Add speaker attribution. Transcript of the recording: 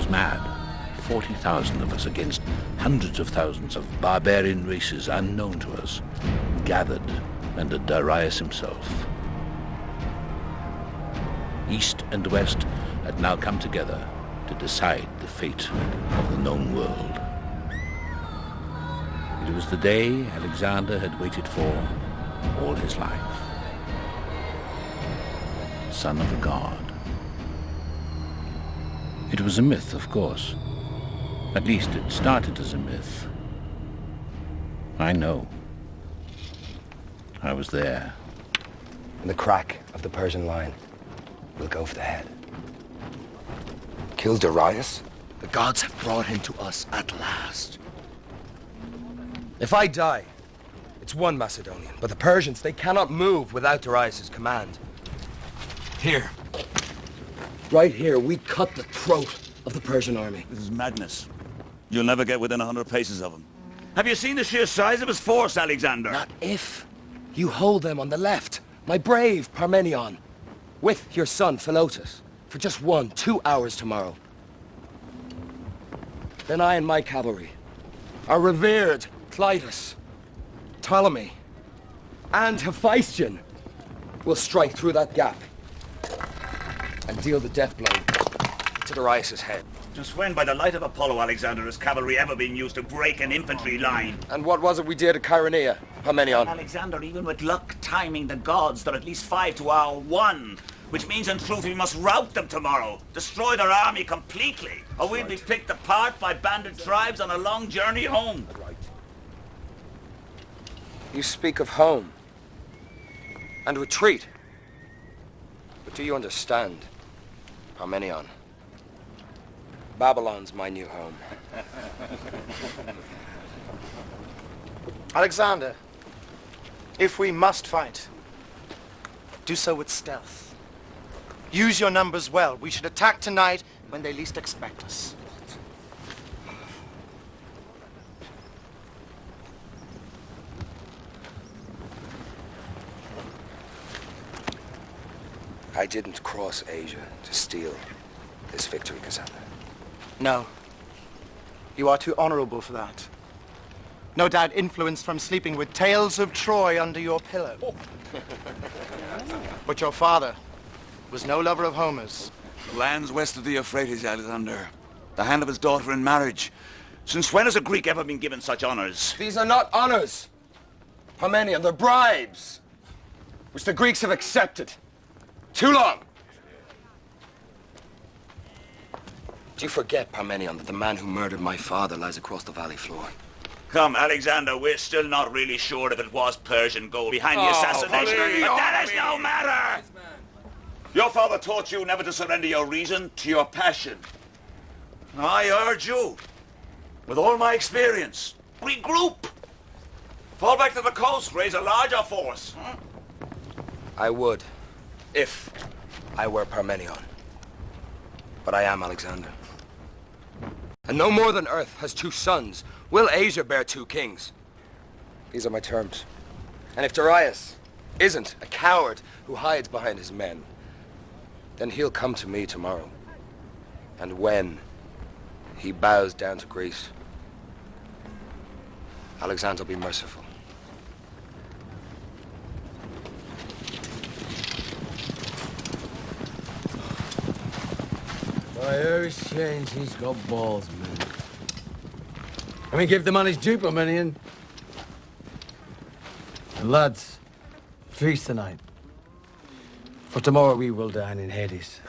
Speaker 1: was mad. 40,000 of us against hundreds of thousands of barbarian races unknown to us, gathered under Darius himself. East and West had now come together to decide the fate of the known world. It was the day Alexander had waited for all his life. Son of a god. It was a myth, of course. At least it started as a myth. I know. I was there.
Speaker 2: In the crack of the Persian line, we'll go for the head. Kill Darius?
Speaker 3: The gods have brought him to us at last. If I die, it's one Macedonian. But the Persians, they cannot move without Darius' command. Here. Right here, we cut the throat of the Persian army.
Speaker 4: This is madness. You'll never get within 100 paces of him. Have you seen the sheer size of his force, Alexander?
Speaker 3: Not if. You hold them on the left, my brave Parmenion, with your son Philotas, for just 2 hours tomorrow. Then I and my cavalry, our revered Clitus, Ptolemy, and Hephaestion will strike through that gap and deal the death blow to Darius' head.
Speaker 4: Just when, by the light of Apollo, Alexander, has cavalry ever been used to break an infantry line?
Speaker 3: And what was it we did at Chaeronea, Parmenion?
Speaker 4: Alexander, even with luck timing the gods, they're at least 5 to our 1. Which means, in truth, we must rout them tomorrow. Destroy their army completely. Or we'll be picked apart by bandit tribes on a long journey home.
Speaker 3: You speak of home and retreat. But do you understand, Parmenion? Babylon's my new home.
Speaker 5: Alexander, if we must fight, do so with stealth. Use your numbers well. We should attack tonight when they least expect us.
Speaker 2: I didn't cross Asia to steal this victory, Cassandra.
Speaker 5: No. You are too honorable for that. No doubt influenced from sleeping with tales of Troy under your pillow. But your father was no lover of Homer's.
Speaker 4: The lands west of the Euphrates, Alexander. The hand of his daughter in marriage. Since when has a Greek ever been given such honors?
Speaker 3: These are not honors, Parmenion. They're bribes, which the Greeks have accepted. Too long. Do you forget, Parmenion, that the man who murdered my father lies across the valley floor?
Speaker 4: Come, Alexander, we're still not really sure if it was Persian gold behind the assassination. But that is no matter! Your father taught you never to surrender your reason to your passion. I urge you, with all my experience, regroup. Fall back to the coast, raise a larger force.
Speaker 3: I would, if I were Parmenion. But I am Alexander. And no more than Earth has 2 sons, will Asia bear 2 kings. These are my terms. And if Darius isn't a coward who hides behind his men, then he'll come to me tomorrow. And when he bows down to Greece, Alexander will be merciful.
Speaker 6: By Irish change, he's got balls, man. Let me give the man his due, Parmenion. And lads, feast tonight. For tomorrow we will dine in Hades.